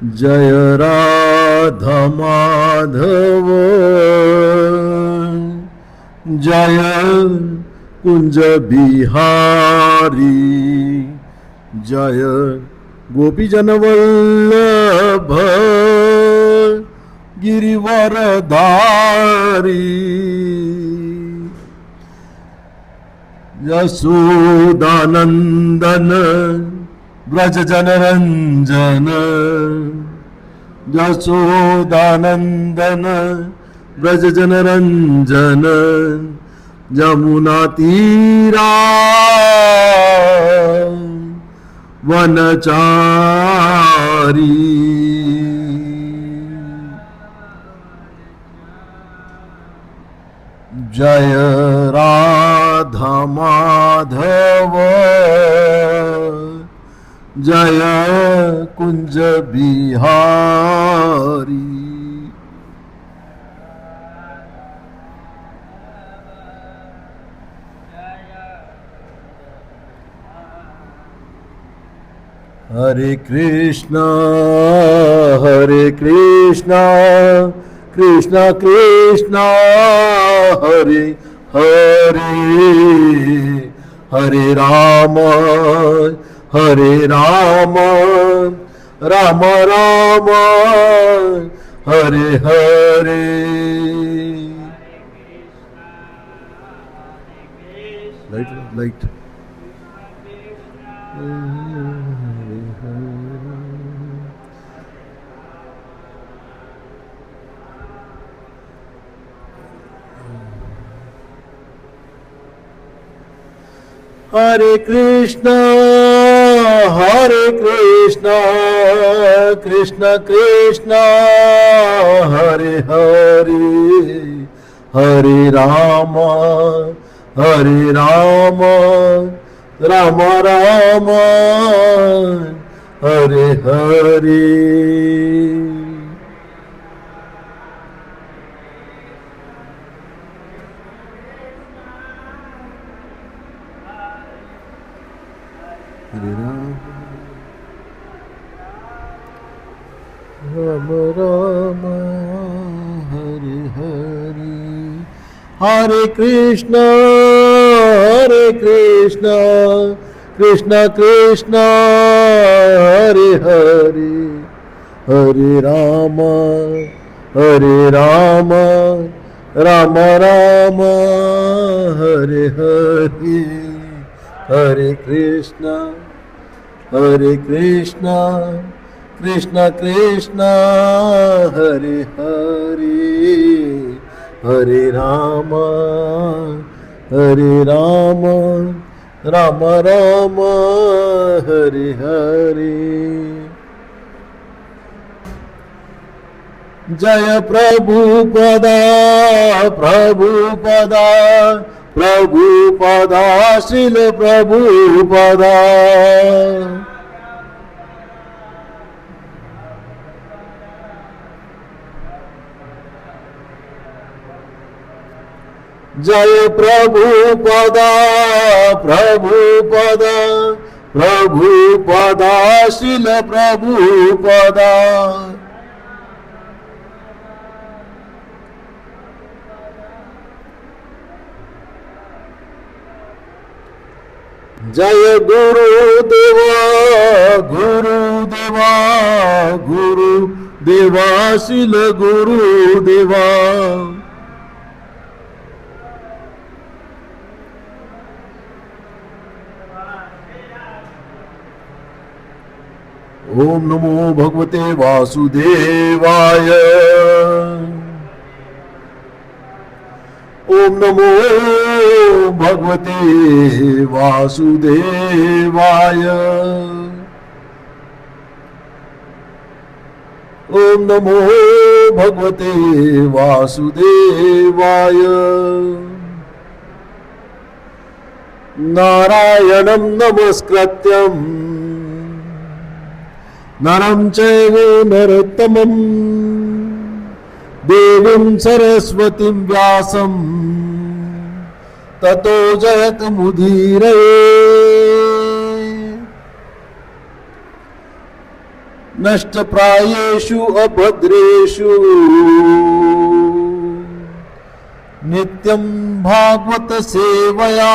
जय राधा माधव जय कुंज बिहारी जय गोपीजन वल्लभ गिरिवरधारी यशोदानंदन ब्रज जनरंजन यशोदानंदन ब्रज जनरंजन यमुना तीरा वनचारी जय राधा माधव जय कुंज बिहारी। हरे कृष्णा कृष्णा कृष्णा हरे हरे हरे राम राम राम हरे हरे। लाइट हरे कृष्णा कृष्णा कृष्णा हरे हरे हरे राम राम राम हरे हरे। हरे राम राम हरे हरे हरे कृष्णा कृष्णा कृष्णा हरे हरे हरे राम राम राम हरे हरे हरे कृष्णा कृष्णा कृष्णा हरे हरे हरे राम राम राम हरे हरे। जय प्रभुपदा श्रील प्रभुपदा जय प्रभुपदा श्रील प्रभुपदा जय गुरुदेवा श्रील गुरुदेवा ओम नमो भगवते वासुदेवाय ओम नमो भगवते वासुदेवाय ओम नमो भगवते वासुदेवाय। नारायणं नमस्कृत्यं नरं चैव नरोत्तमं देवीं सरस्वतीं व्यासं ततो जयतमुदीरये। नष्ट प्रायेषु अभद्रेषु नित्यं भागवत सेवया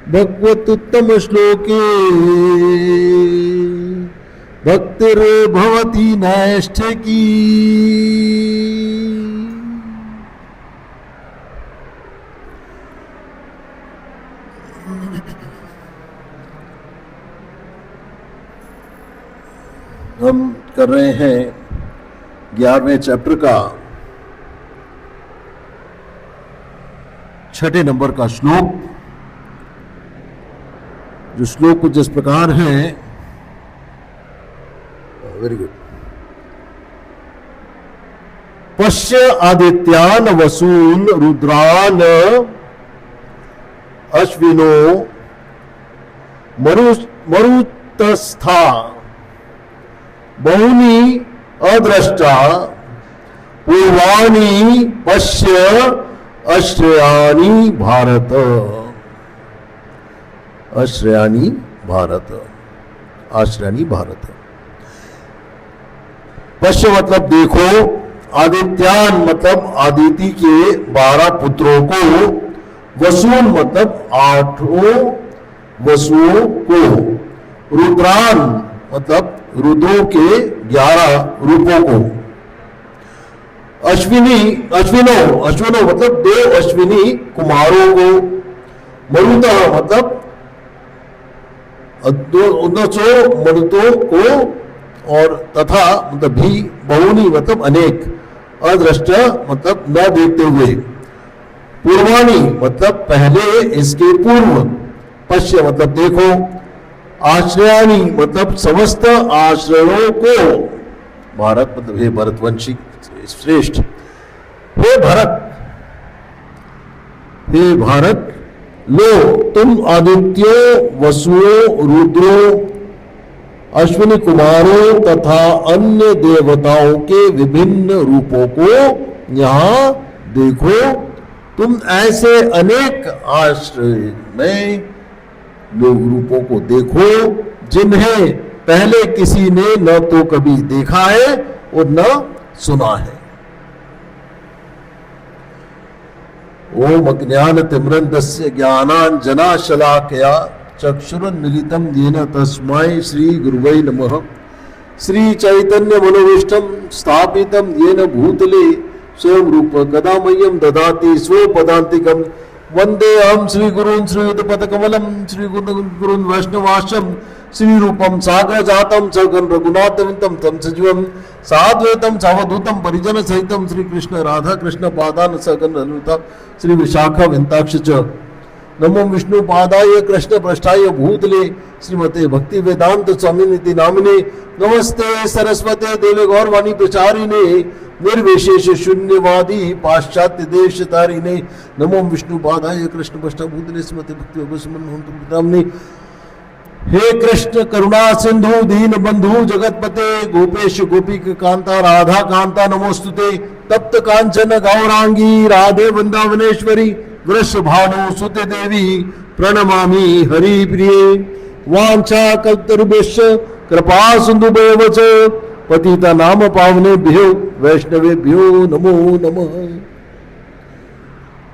भगवतुत्तम श्लोके भक्तिर्भवति नैष्ठिकी। हम कर रहे हैं 11वें चैप्टर का 6 नंबर का श्लोक, जो श्लोक कुछ इस प्रकार है। Very good. पश्य आदित्यान वसून रुद्रान अश्विनो मरुतस्था बहुनी अदृष्टा पूर्वाणी पश्य आश्रयानि भारत। आश्रयानि भारत, आश्रयानि भारत। पश्य मतलब देखो, आदित्यान मतलब आदिति के 12 पुत्रों को, वसुन मतलब 8 वसुओं को, रुद्रान मतलब रुद्रों के 11 रूपों को, अश्विनो मतलब 2 अश्विनी कुमारों को, मरुता मतलब 2 मरुतों को, और तथा मतलब भी बहुनी मतलब अनेक, अदृष्टा मतलब न देखते हुए, पूर्वाणी मतलब पहले इसके पूर्व, पश्य मतलब देखो, आश्रयानी मतलब समस्त आश्रयों को, भारत मतलब हे भरतवंशी श्रेष्ठ, हे भारत लो तुम आदित्यो वसुओं रुद्रो अश्विनी कुमारों तथा अन्य देवताओं के विभिन्न रूपों को यहाँ देखो। तुम ऐसे अनेक आश्रय में लोग रूपों को देखो जिन्हें पहले किसी ने न तो कभी देखा है और न सुना है। ओम अज्ञान तिम्रन्दस्य ज्ञानाञ्जनाशलाकया चक्षुरुन्मीलितं येन तस्मै श्री गुरुवै नमः। श्री चैतन्य मनोविष्टं स्थापितं येन भूतले स्वयं रूप कदा मह्यं ददाति स्वपदान्तिकं। वंदे अहं श्री गुरुन् श्रीयुतपदकमलं श्री गुरुन् वैष्णवाश्रम श्री रूपम सागर जातम सगन रघुनाथविंतम तम सजीवम साद्वैतम सावधूतम परिजन सहितम श्री कृष्ण राधा कृष्ण पादान सगन ललिता श्री विशाखा विंताक्ष च। नमो विष्णु पादाय कृष्ण पृष्ठाय भूतले श्रीमते भक्ति वेदांत स्वामिनिति नामिने। नमस्ते सरस्वते देवे गौरवाणी प्रचारिणे निर्विशेष शून्यवादी पाश्चात्य देश तारिणे। नमो विष्णु पादाय कृष्ण पृष्ठा भूतले श्रीमते भक्ति नामिने। हे कृष्ण करुणा सिंधु दीन बंधु जगतपते गोपेश गोपी कांता राधा कांता नमोस्तुते। तप्त कांचन गौरांगी राधे वृंदावनेश्वरी वृषभानु सुते देवी प्रणमामि हरि प्रिये। वांछा कल्पतरुभ्यश्च कृपा सिन्धुभ्यो च पतिता नाम पावनेभ्यो वैष्णवेभ्यो नमो नमः।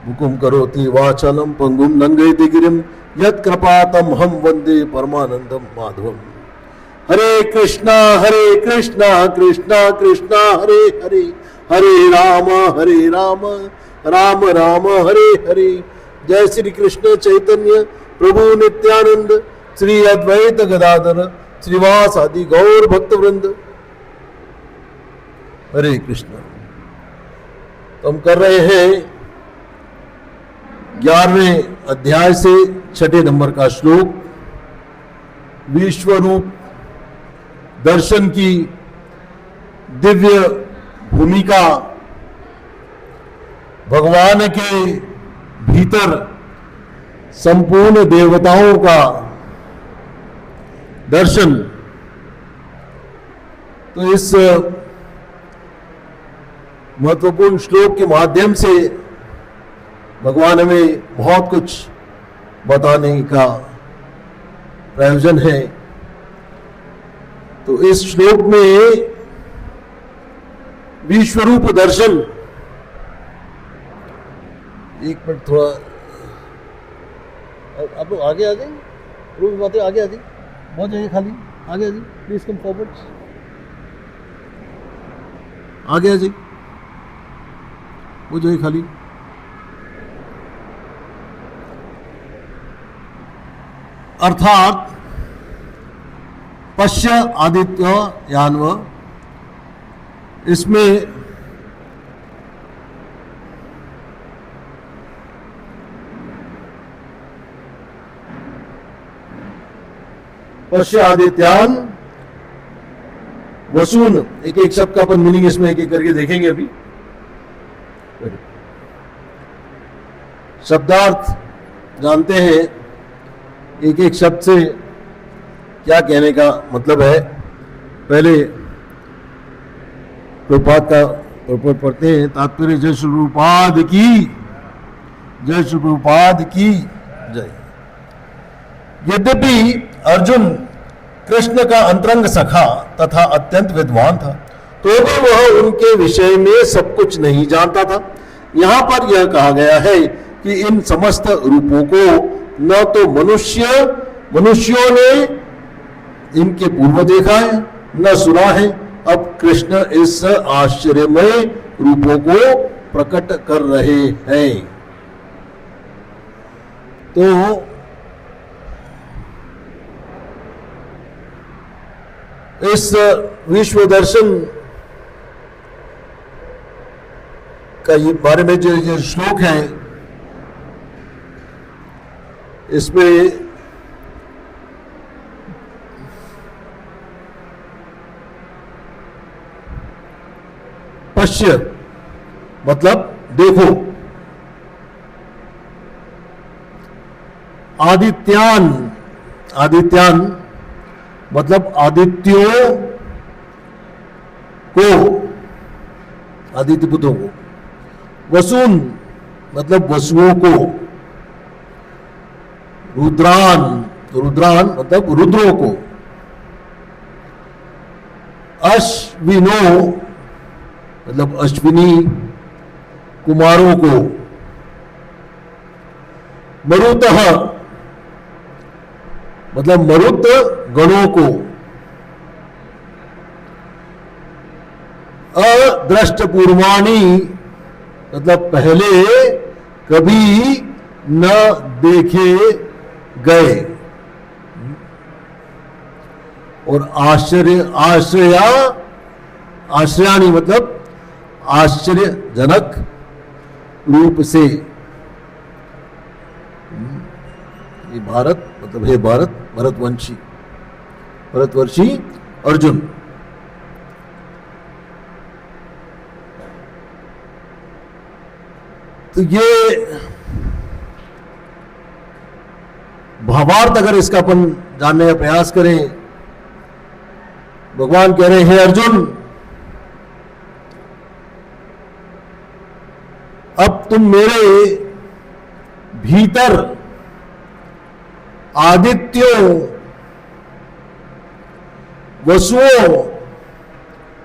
हुकुम करोति वाचालं पंगुं लंघयति गिरिं यत्कृपातं हम वंदे परमानंदं माधवम्। हरे कृष्णा कृष्णा कृष्णा हरे हरे, हरे राम राम राम हरे हरे। जय श्री कृष्ण चैतन्य प्रभु नित्यानंद श्री अद्वैत गदाधर श्रीवास आदि गौर भक्त वृंद। हरे कृष्ण। हम कर रहे हैं 11वें अध्याय से 6 नंबर का श्लोक, विश्वरूप दर्शन की दिव्य भूमिका। भगवान के भीतर संपूर्ण देवताओं का दर्शन। तो इस महत्वपूर्ण श्लोक के माध्यम से भगवान हमें बहुत कुछ बताने का प्रयोजन है। तो इस श्लोक में विश्वरूप दर्शन, एक मिनट थोड़ा आप लोग आगे आ जाएंगे, रूप बातें आगे आ जाइए, बहुत जगह खाली, आगे आ जाइए, प्लीज कम फॉरवर्ड, आगे आ जाइए, वो जगह खाली। अर्थात पश्य आदित्य यान्व, इसमें पश्य आदित्यान वसून, एक एक शब्द का अपन मीनिंग इसमें एक एक करके देखेंगे अभी। शब्दार्थ जानते हैं, एक एक शब्द से क्या कहने का मतलब है। पहले प्रपात का प्रपद पढ़ते हैं, तात्पर्य जय श्री रूपाद की, जय श्री रूपाद की जय। यद्यपि अर्जुन कृष्ण का अंतरंग सखा तथा अत्यंत विद्वान था, तो भी वह उनके विषय में सब कुछ नहीं जानता था। यहां पर यह कहा गया है कि इन समस्त रूपों को न तो मनुष्यों ने इनके पूर्व देखा है न सुना है। अब कृष्ण इस आश्चर्यमय रूपों को प्रकट कर रहे हैं। तो इस विश्व दर्शन का ये बारे में जो श्लोक है, इसमें पश्य मतलब देखो, आदित्यान, आदित्यान मतलब आदित्यों को, आदित्य पुत्रों को। वसुन मतलब वसुओं को। रुद्रान, रुद्रान मतलब रुद्रों को। अश्विनो मतलब अश्विनी कुमारों को। मरुतः मतलब मरुत गणों को। अदृष्ट पूर्वाणी मतलब पहले कभी न देखे गए। और आश्रयानी मतलब आश्चर्यजनक रूप से। ये भारत मतलब हे भारत, भरतवर्षी अर्जुन। तो ये भावार्थ अगर इसका अपन जानने का प्रयास करें, भगवान कह रहे हैं, हे अर्जुन, अब तुम मेरे भीतर आदित्यों, वसुओं,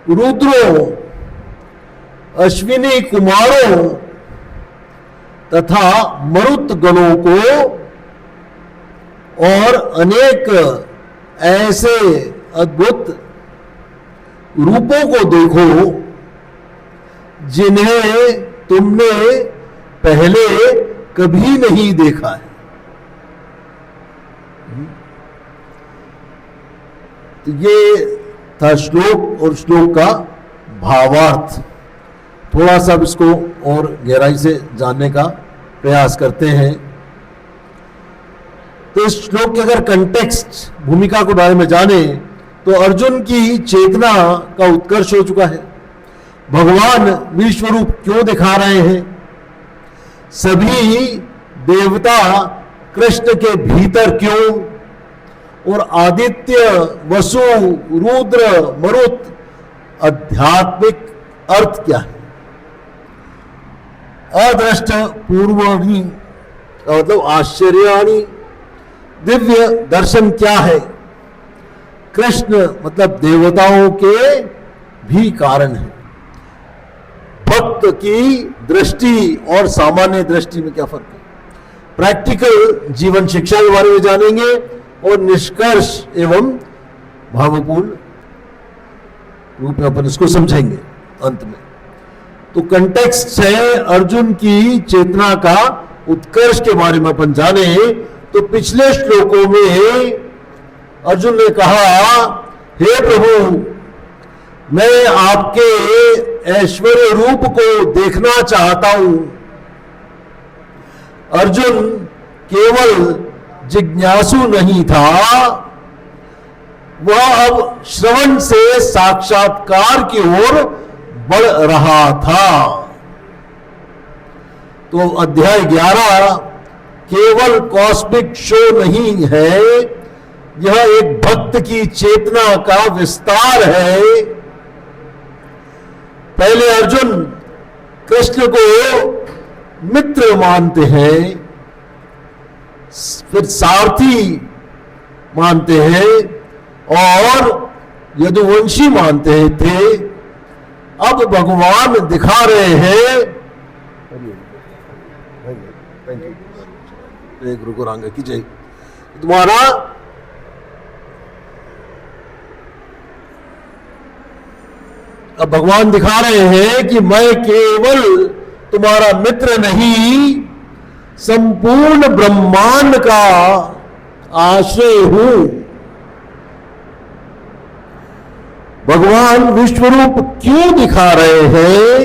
रुद्रों, अश्विनी कुमारों तथा मरुत गणों को और अनेक ऐसे अद्भुत रूपों को देखो जिन्हें तुमने पहले कभी नहीं देखा है। तो ये था श्लोक और श्लोक का भावार्थ। थोड़ा सा इसको और गहराई से जानने का प्रयास करते हैं। तो इस श्लोक के अगर कंटेक्स्ट, भूमिका के बारे में जाने, तो अर्जुन की चेतना का उत्कर्ष हो चुका है। भगवान विश्वरूप क्यों दिखा रहे हैं? सभी देवता कृष्ण के भीतर क्यों? और आदित्य, वसु, रुद्र, मरुत, आध्यात्मिक अर्थ क्या है? अदृष्ट पूर्वाणी मतलब आश्चर्याणी, दिव्य दर्शन क्या है? कृष्ण मतलब देवताओं के भी कारण है। भक्त की दृष्टि और सामान्य दृष्टि में क्या फर्क है? प्रैक्टिकल जीवन शिक्षा के बारे में जानेंगे और निष्कर्ष एवं भावपूर्ण रूप में अपन इसको समझेंगे अंत में। तो कंटेक्स्ट है अर्जुन की चेतना का उत्कर्ष के बारे में अपन जाने तो पिछले श्लोकों में अर्जुन ने कहा, हे प्रभु, मैं आपके ऐश्वर्य रूप को देखना चाहता हूं। अर्जुन केवल जिज्ञासु नहीं था, वह अब श्रवण से साक्षात्कार की ओर बढ़ रहा था। तो अध्याय 11 केवल कॉस्मिक शो नहीं है, यह एक भक्त की चेतना का विस्तार है। पहले अर्जुन कृष्ण को मित्र मानते हैं, फिर सारथी मानते हैं और यदुवंशी मानते थे। अब भगवान दिखा रहे हैं, एक रुको रांगा कीजिए, तुम्हारा अब भगवान दिखा रहे हैं कि मैं केवल तुम्हारा मित्र नहीं, संपूर्ण ब्रह्मांड का आश्रय हूं। भगवान विश्वरूप क्यों दिखा रहे हैं?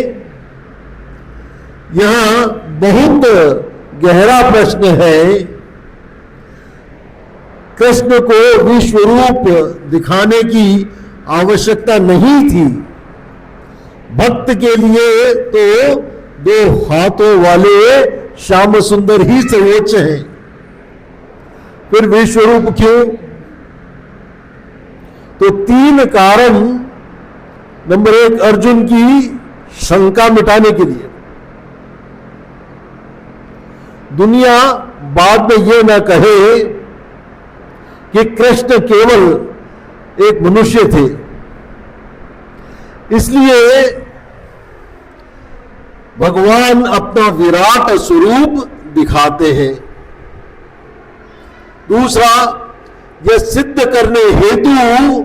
यह बहुत गहरा प्रश्न है। कृष्ण को विश्वरूप दिखाने की आवश्यकता नहीं थी। भक्त के लिए तो 2 हाथों वाले श्याम सुंदर ही सर्वोच्च है। फिर विश्वरूप क्यों? तो 3 कारण। नंबर 1, अर्जुन की शंका मिटाने के लिए। दुनिया बाद में यह न कहे कि कृष्ण केवल एक मनुष्य थे, इसलिए भगवान अपना विराट स्वरूप दिखाते हैं। दूसरा, यह सिद्ध करने हेतु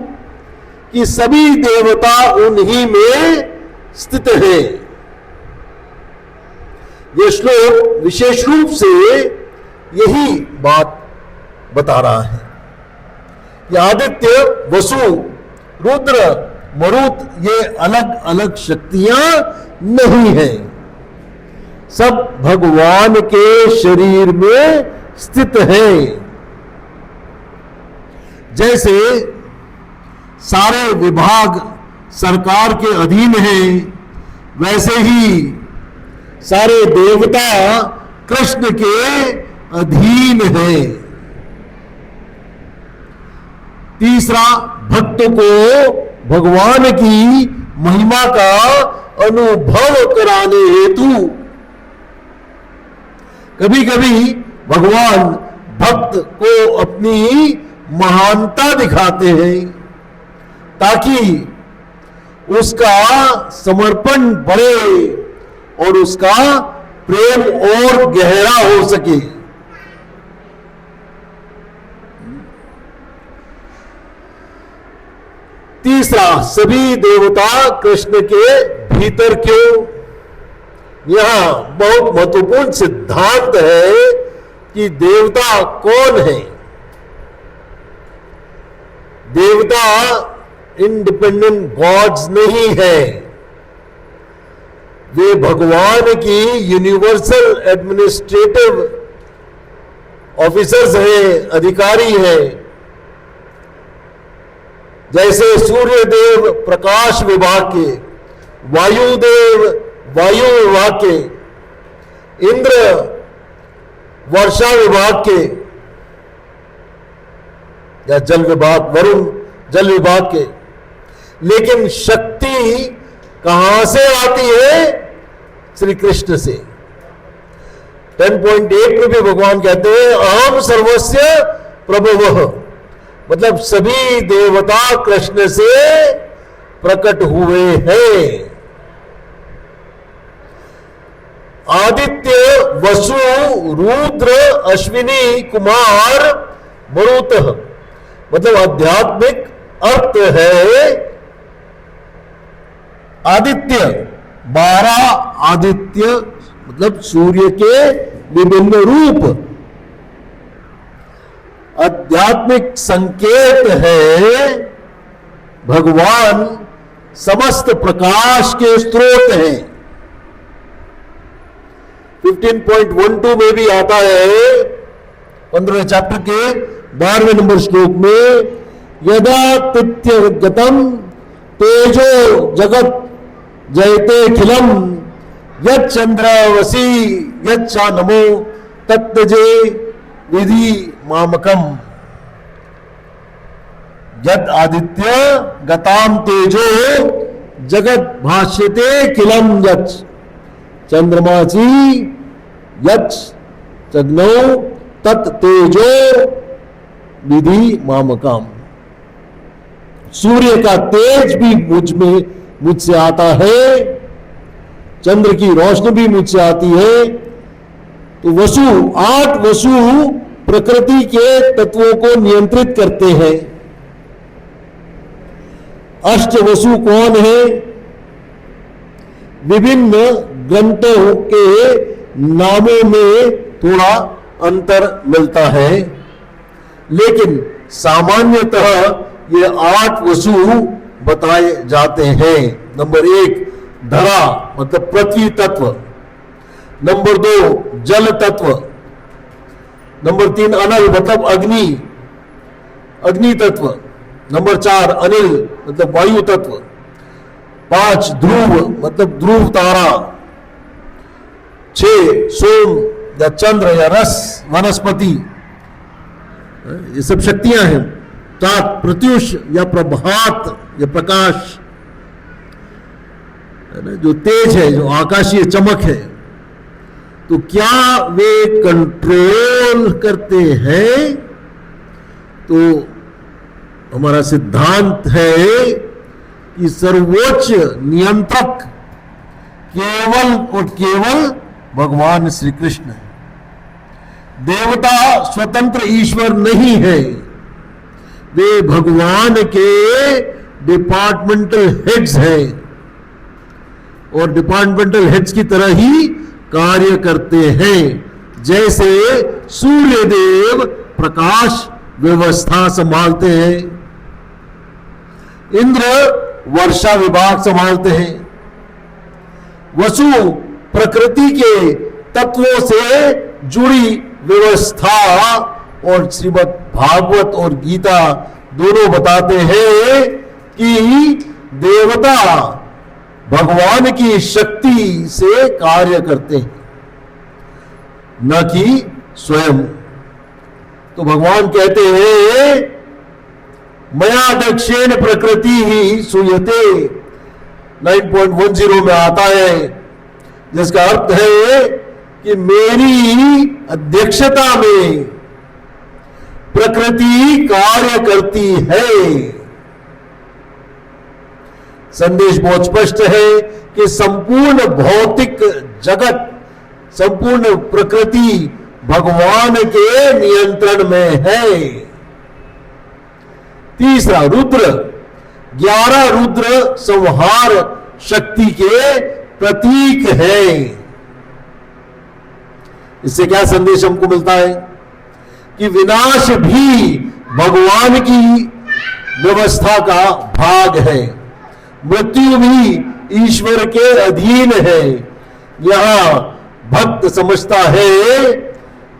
कि सभी देवता उन्हीं में स्थित हैं। यह श्लोक विशेष रूप से यही बात बता रहा है। यह आदित्य, वसु, रुद्र, मरुत ये अलग अलग शक्तियां नहीं हैं, सब भगवान के शरीर में स्थित है। जैसे सारे विभाग सरकार के अधीन हैं, वैसे ही सारे देवता कृष्ण के अधीन हैं। तीसरा, भक्त को भगवान की महिमा का अनुभव कराने हेतु कभी कभी भगवान भक्त को अपनी महानता दिखाते हैं ताकि उसका समर्पण बढ़े और उसका प्रेम और गहरा हो सके। तीसरा, सभी देवता कृष्ण के भीतर क्यों? यहां बहुत महत्वपूर्ण सिद्धांत है कि देवता कौन है। देवता इंडिपेंडेंट गॉड्स नहीं है, वे भगवान की यूनिवर्सल एडमिनिस्ट्रेटिव ऑफिसर्स हैं, अधिकारी हैं। जैसे सूर्य देव प्रकाश विभाग के, वायुदेव वायु विभाग के, इंद्र वर्षा विभाग के, या जल विभाग, वरुण जल विभाग के। लेकिन शक्ति कहां से आती है? श्री कृष्ण से। 10.8 में भी भगवान कहते हैं, अहम सर्वस्य प्रभवः, मतलब सभी देवता कृष्ण से प्रकट हुए हैं। आदित्य, वसु, रुद्र, अश्विनी, कुमार, मरुतः, मतलब आध्यात्मिक अर्थ है आदित्य। 12 आदित्य मतलब सूर्य के विभिन्न रूप। आध्यात्मिक संकेत है भगवान समस्त प्रकाश के स्रोत हैं। 15.12 में भी आता है 15वें चैप्टर के 12वें नंबर श्लोक में, यदा तिथ्यगतम तेजो जगत जयते खिलम यच्चंद्रवसी यच्चा नमो तत्तजे विधि मामकम। यद आदित्य गताम तेजो जगत भाष्यते किलम यच्च चंद्रमासी यच्च चग्नौ तत् तेजो विधि मामकम। सूर्य का तेज भी मुझसे आता है, चंद्र की रोशनी भी मुझसे आती है। तो वसु, 8 वसु प्रकृति के तत्वों को नियंत्रित करते हैं। अष्ट वसु कौन है? विभिन्न ग्रंथों के नामों में थोड़ा अंतर मिलता है, लेकिन सामान्यतः ये 8 वसु बताए जाते हैं। नंबर 1 धरा मतलब पृथ्वी तत्व, नंबर 2 जल तत्व, नंबर 3 अनल मतलब अग्नि तत्व, नंबर 4 अनिल मतलब वायु तत्व, 5 ध्रुव मतलब ध्रुव तारा, 6 सोम या चंद्र या रस वनस्पति, ये सब शक्तियां हैं। 7 प्रत्युष या प्रभात या प्रकाश, है ना, जो तेज है, जो आकाशीय चमक है। तो क्या वे कंट्रोल करते हैं? तो हमारा सिद्धांत है कि सर्वोच्च नियंत्रक केवल और केवल भगवान श्री कृष्ण है। देवता स्वतंत्र ईश्वर नहीं है, वे भगवान के डिपार्टमेंटल हेड्स हैं और डिपार्टमेंटल हेड्स की तरह ही कार्य करते हैं। जैसे सूर्य देव प्रकाश व्यवस्था संभालते हैं, इंद्र वर्षा विभाग संभालते हैं, वसु प्रकृति के तत्वों से जुड़ी व्यवस्था, और श्रीमद् भागवत और गीता दोनों बताते हैं कि देवता भगवान की शक्ति से कार्य करते हैं, न कि स्वयं। तो भगवान कहते हैं मया दक्षेण प्रकृति ही सूयते, 9.10 में आता है, जिसका अर्थ है कि मेरी अध्यक्षता में प्रकृति कार्य करती है। संदेश बहुत स्पष्ट है कि संपूर्ण भौतिक जगत, संपूर्ण प्रकृति भगवान के नियंत्रण में है। तीसरा रुद्र, 11 रुद्र संहार शक्ति के प्रतीक है। इससे क्या संदेश हमको मिलता है कि विनाश भी भगवान की व्यवस्था का भाग है, मृत्यु भी ईश्वर के अधीन है। यहां भक्त समझता है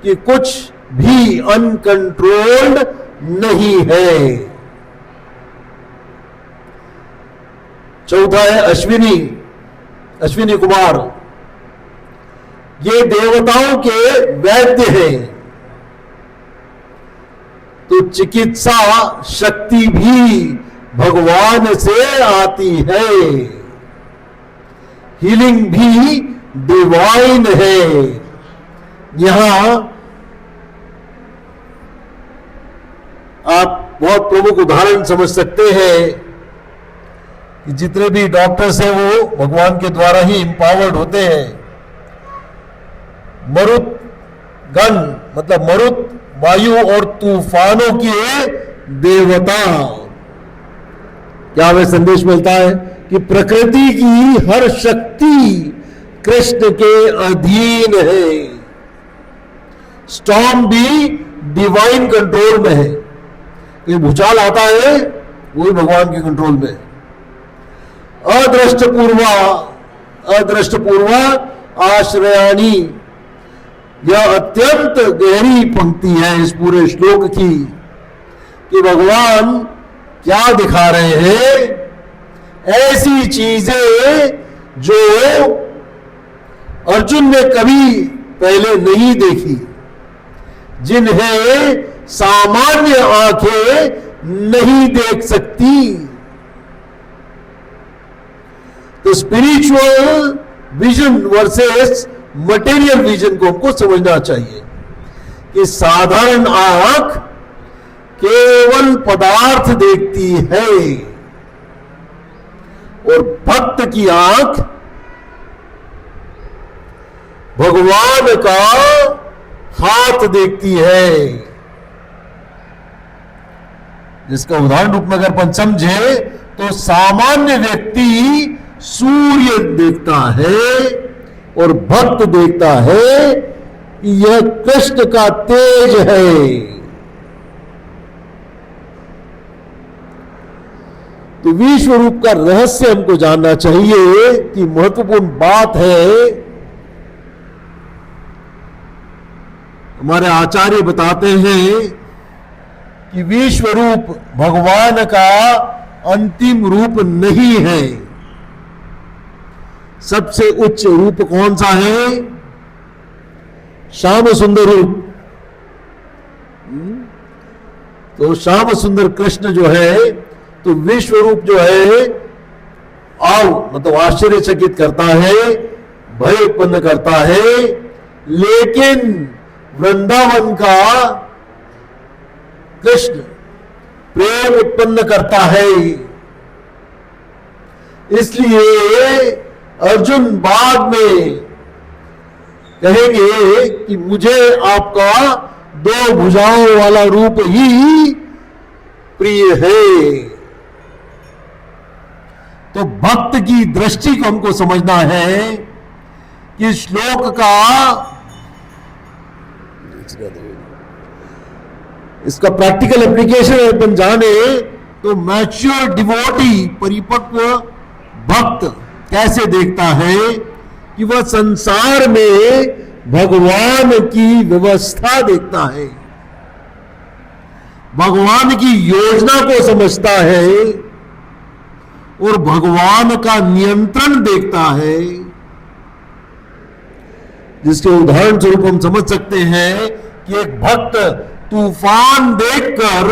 कि कुछ भी अनकंट्रोल्ड नहीं है। चौथा है अश्विनी कुमार, ये देवताओं के वैद्य हैं। तो चिकित्सा शक्ति भी भगवान से आती है, हीलिंग भी डिवाइन है। यहां आप बहुत प्रमुख उदाहरण समझ सकते हैं कि जितने भी डॉक्टर्स हैं वो भगवान के द्वारा ही इंपावर्ड होते हैं। मरुत गण मतलब मरुत वायु और तूफानों के देवता। क्या हमें संदेश मिलता है कि प्रकृति की हर शक्ति कृष्ण के अधीन है। स्टॉर्म भी डिवाइन कंट्रोल में है। ये भूचाल आता है वो भी भगवान के कंट्रोल में है। अदृष्टपूर्वा आश्रयाणी, यह अत्यंत गहरी पंक्ति है इस पूरे श्लोक की कि भगवान क्या दिखा रहे हैं। ऐसी चीजें जो अर्जुन ने कभी पहले नहीं देखी, जिन्हें सामान्य आंखें नहीं देख सकती। तो spiritual vision versus material vision को हमको समझना चाहिए कि साधारण आंख केवल पदार्थ देखती है और भक्त की आंख भगवान का हाथ देखती है। जिसका उदाहरण रूप में अगर अपन समझे तो सामान्य व्यक्ति सूर्य देखता है और भक्त देखता है कि यह कृष्ण का तेज है। तो विश्व रूप का रहस्य हमको जानना चाहिए कि महत्वपूर्ण बात है। हमारे आचार्य बताते हैं कि विश्व रूप भगवान का अंतिम रूप नहीं है। सबसे उच्च रूप कौन सा है? श्याम सुंदर रूप। तो श्याम सुंदर कृष्ण जो है, तो विश्व रूप जो है मतलब आश्चर्यचकित करता है, भय उत्पन्न करता है। लेकिन वृंदावन का कृष्ण प्रेम उत्पन्न करता है। इसलिए अर्जुन बाद में कहेंगे कि मुझे आपका दो भुजाओं वाला रूप ही प्रिय है। तो भक्त की दृष्टि को हमको समझना है कि श्लोक का इसका प्रैक्टिकल एप्लीकेशन अपन जाने तो मैच्योर डिवोटी, परिपक्व भक्त कैसे देखता है कि वह संसार में भगवान की व्यवस्था देखता है, भगवान की योजना को समझता है और भगवान का नियंत्रण देखता है। जिसके उदाहरण स्वरूप हम समझ सकते हैं कि एक भक्त तूफान देखकर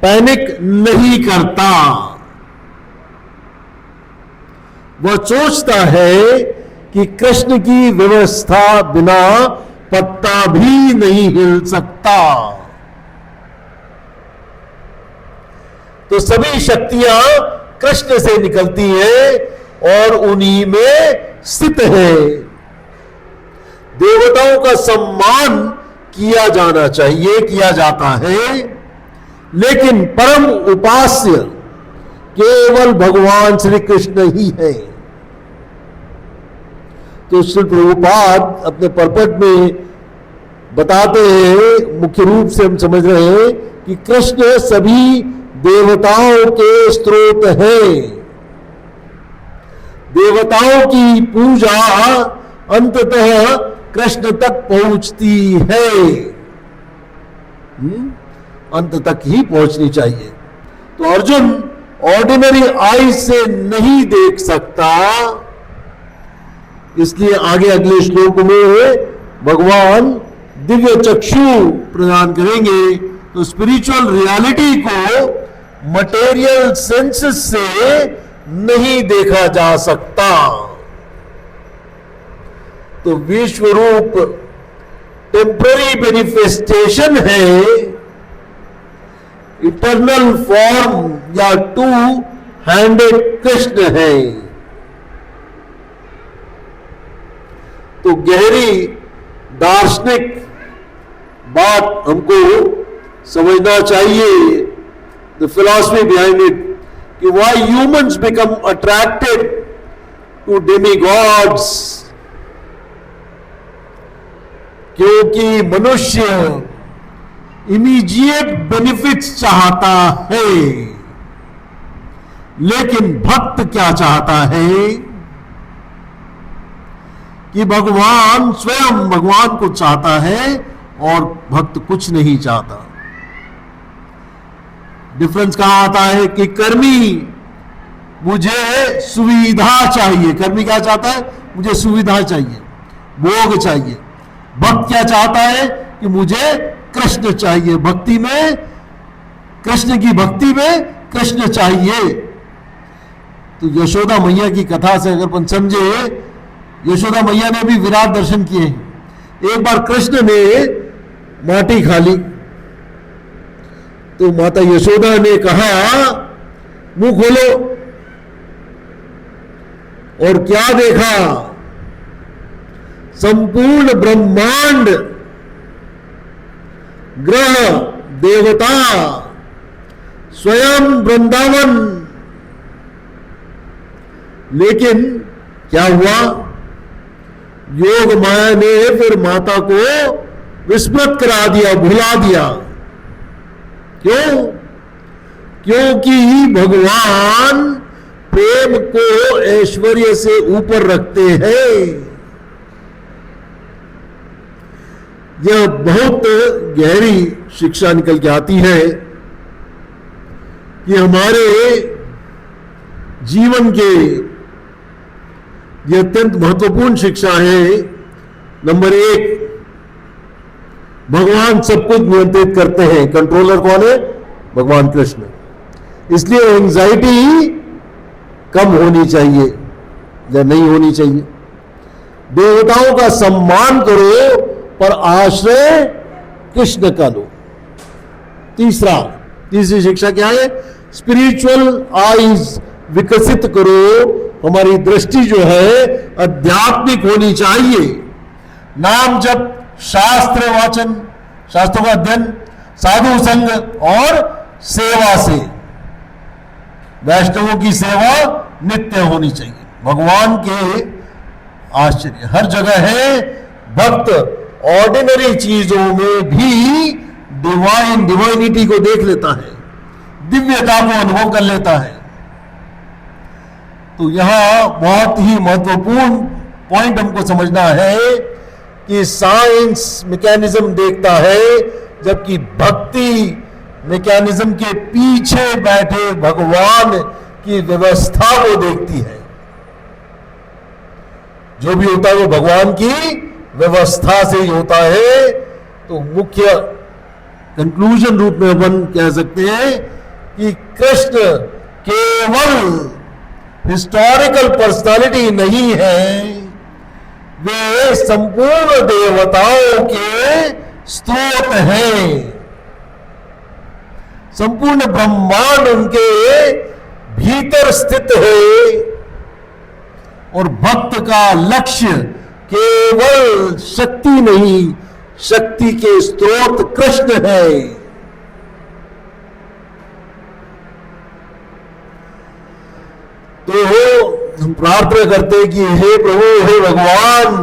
पैनिक नहीं करता। वह सोचता है कि कृष्ण की व्यवस्था बिना पत्ता भी नहीं हिल सकता। तो सभी शक्तियां कृष्ण से निकलती हैं और उन्हीं में स्थित है। देवताओं का सम्मान किया जाना चाहिए, किया जाता है, लेकिन परम उपास्य केवल भगवान श्री कृष्ण ही है। तो श्री प्रभुपाद अपने परपट में बताते हैं, मुख्य रूप से हम समझ रहे हैं कि कृष्ण सभी देवताओं के स्रोत है। देवताओं की पूजा अंततः कृष्ण तक पहुंचती है, अंत तक ही पहुंचनी चाहिए। तो अर्जुन ऑर्डिनरी आई से नहीं देख सकता, इसलिए आगे अगले श्लोक में भगवान दिव्य चक्षु प्रदान करेंगे। तो स्पिरिचुअल रियलिटी को मटेरियल सेंसेस से नहीं देखा जा सकता। तो विश्व रूप टेम्पररी मैनिफेस्टेशन है, इटर्नल फॉर्म या टू हैंडेड कृष्ण है। तो गहरी दार्शनिक बात हमको समझना चाहिए, द फिलॉसफी बिहाइंड इट, कि why humans become attracted to demigods. क्योंकि मनुष्य इमीडिएट बेनिफिट्स चाहता है, लेकिन भक्त क्या चाहता है कि भगवान स्वयं भगवान को चाहता है और भक्त कुछ नहीं चाहता। डिफरेंस कहां आता है कि कर्मी मुझे सुविधा चाहिए, कर्मी क्या चाहता है, मुझे सुविधा चाहिए, भोग चाहिए। भक्त क्या चाहता है कि मुझे कृष्ण चाहिए, भक्ति में, कृष्ण की भक्ति में कृष्ण चाहिए। तो यशोदा मैया की कथा से अगर अपन समझे, यशोदा मैया ने भी विराट दर्शन किए हैं। एक बार कृष्ण ने माटी खा ली, तो माता यशोदा ने कहा मुंह खोलो, और क्या देखा, संपूर्ण ब्रह्मांड, ग्रह, देवता, स्वयं वृंदावन। लेकिन क्या हुआ, योग माया ने फिर माता को विस्मृत करा दिया, भुला दिया। क्यों? क्योंकि भगवान प्रेम को ऐश्वर्य से ऊपर रखते हैं। यह बहुत गहरी शिक्षा निकल के आती है कि हमारे जीवन के यह अत्यंत महत्वपूर्ण शिक्षा है। नंबर 1, भगवान सब कुछ नियंत्रित करते हैं। कंट्रोलर कौन है? भगवान कृष्ण। इसलिए एंजाइटी कम होनी चाहिए या नहीं होनी चाहिए। देवताओं का सम्मान करो पर आश्रय कृष्ण का लो। तीसरी शिक्षा क्या है? स्पिरिचुअल आईज विकसित करो। हमारी दृष्टि जो है आध्यात्मिक होनी चाहिए। नाम जप, शास्त्र वाचन, शास्त्रों का अध्ययन, साधु संग और सेवा से, वैष्णवों की सेवा नित्य होनी चाहिए। भगवान के आश्चर्य हर जगह है। भक्त ऑर्डिनरी चीजों में भी डिवाइनिटी को देख लेता है, दिव्यता को अनुभव कर लेता है। तो यहां बहुत ही महत्वपूर्ण पॉइंट हमको समझना है कि साइंस मैकेनिज्म देखता है, जबकि भक्ति मैकेनिज्म के पीछे बैठे भगवान की व्यवस्था को देखती है। जो भी होता है वो भगवान की व्यवस्था से ही होता है। तो मुख्य कंक्लूजन रूप में अपन कह सकते हैं कि कृष्ण केवल हिस्टोरिकल पर्सनालिटी नहीं है, वे संपूर्ण देवताओं के स्रोत हैं। संपूर्ण ब्रह्मांड उनके भीतर स्थित है। और भक्त का लक्ष्य केवल शक्ति नहीं, शक्ति के स्रोत कृष्ण है। तो हम प्रार्थना करते हैं कि हे प्रभु, हे भगवान,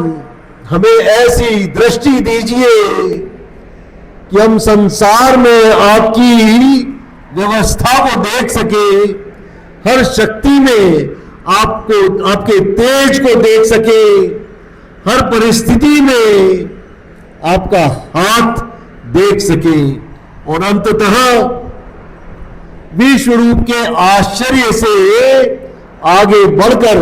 हमें ऐसी दृष्टि दीजिए कि हम संसार में आपकी व्यवस्था को देख सके, हर शक्ति में आपको, आपके तेज को देख सके, हर परिस्थिति में आपका हाथ देख सके, और अंततः विश्व रूप के आश्चर्य से आगे बढ़कर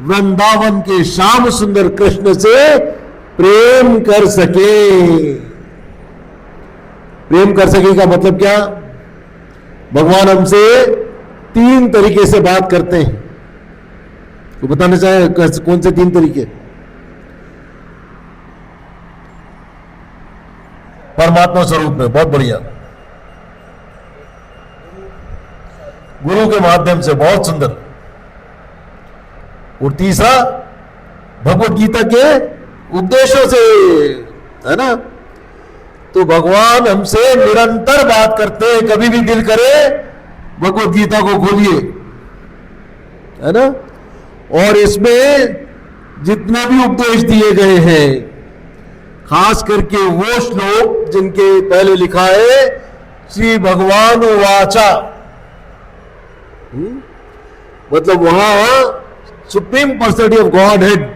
वृंदावन के श्याम सुंदर कृष्ण से प्रेम कर सके। प्रेम कर सके का मतलब क्या? भगवान हमसे 3 तरीके से बात करते हैं। तो बताना चाहे कौन से 3 तरीके? परमात्मा स्वरूप में। बहुत बढ़िया। गुरु के माध्यम से, बहुत सुंदर। और तीसरा भगवत गीता के उपदेशों से, है ना। तो भगवान हमसे निरंतर बात करते हैं, कभी भी दिल करे भगवत गीता को खोलिए, है ना। और इसमें जितने भी उपदेश दिए गए हैं, खास करके वो श्लोक जिनके पहले लिखा है श्री भगवान वाचा, मतलब वहां supreme personality of God head,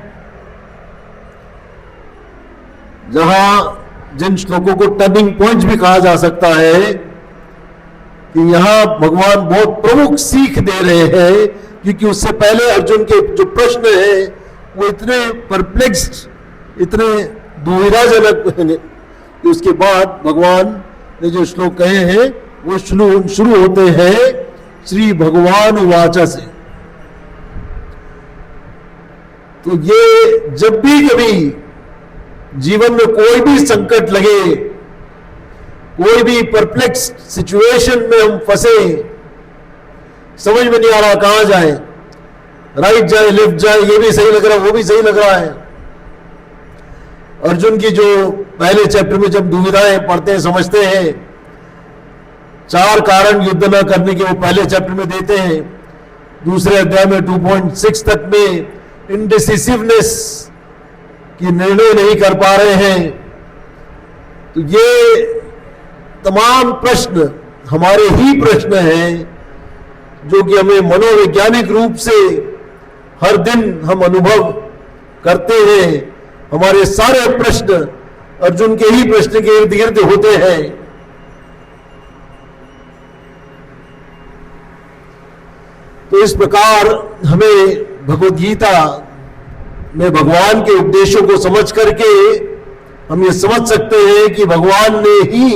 जहां जिन श्लोकों को टर्निंग पॉइंट्स भी कहा जा सकता है, कि यहां भगवान बहुत प्रमुख सीख दे रहे हैं, क्योंकि उससे पहले अर्जुन के जो प्रश्न है वो इतने परप्लेक्स्ड, इतने दुविधाजनक हैं, कि उसके बाद भगवान ने जो श्लोक कहे हैं वो शुरू होते हैं श्री भगवान वाचा से। तो ये जब भी कभी जीवन में कोई भी संकट लगे, कोई भी परप्लेक्स सिचुएशन में हम फंसे, समझ में नहीं आ रहा कहां जाए, राइट जाए लेफ्ट जाए, ये भी सही लग रहा है वो भी सही लग रहा है। अर्जुन की जो पहले चैप्टर में जब दुविधाएं पढ़ते हैं, समझते हैं, 4 कारण युद्ध न करने के वो पहले चैप्टर में देते हैं। दूसरे अध्याय में 2.6 तक में इनडिसिसिवनेस की निर्णय नहीं कर पा रहे हैं। तो ये तमाम प्रश्न हमारे ही प्रश्न हैं, जो कि हमें मनोवैज्ञानिक रूप से हर दिन हम अनुभव करते हैं। हमारे सारे प्रश्न अर्जुन के ही प्रश्न के इर्द गिर्द होते हैं। तो इस प्रकार हमें भगवद गीता में भगवान के उपदेशों को समझ करके हम ये समझ सकते हैं कि भगवान ने ही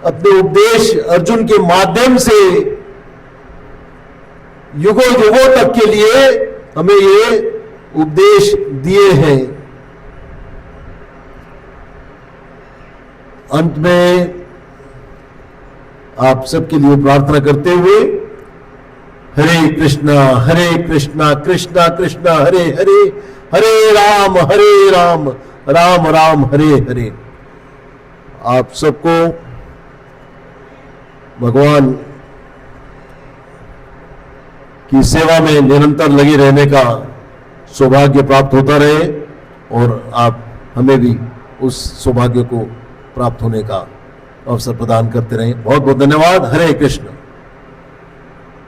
अपने उपदेश अर्जुन के माध्यम से युगों युगों तक के लिए हमें ये उपदेश दिए हैं। अंत में आप सबके लिए प्रार्थना करते हुए, हरे कृष्णा कृष्णा कृष्णा हरे हरे, हरे राम राम राम हरे हरे। आप सबको भगवान की सेवा में निरंतर लगे रहने का सौभाग्य प्राप्त होता रहे, और आप हमें भी उस सौभाग्य को प्राप्त होने का अवसर प्रदान करते रहें। बहुत बहुत धन्यवाद। हरे कृष्ण।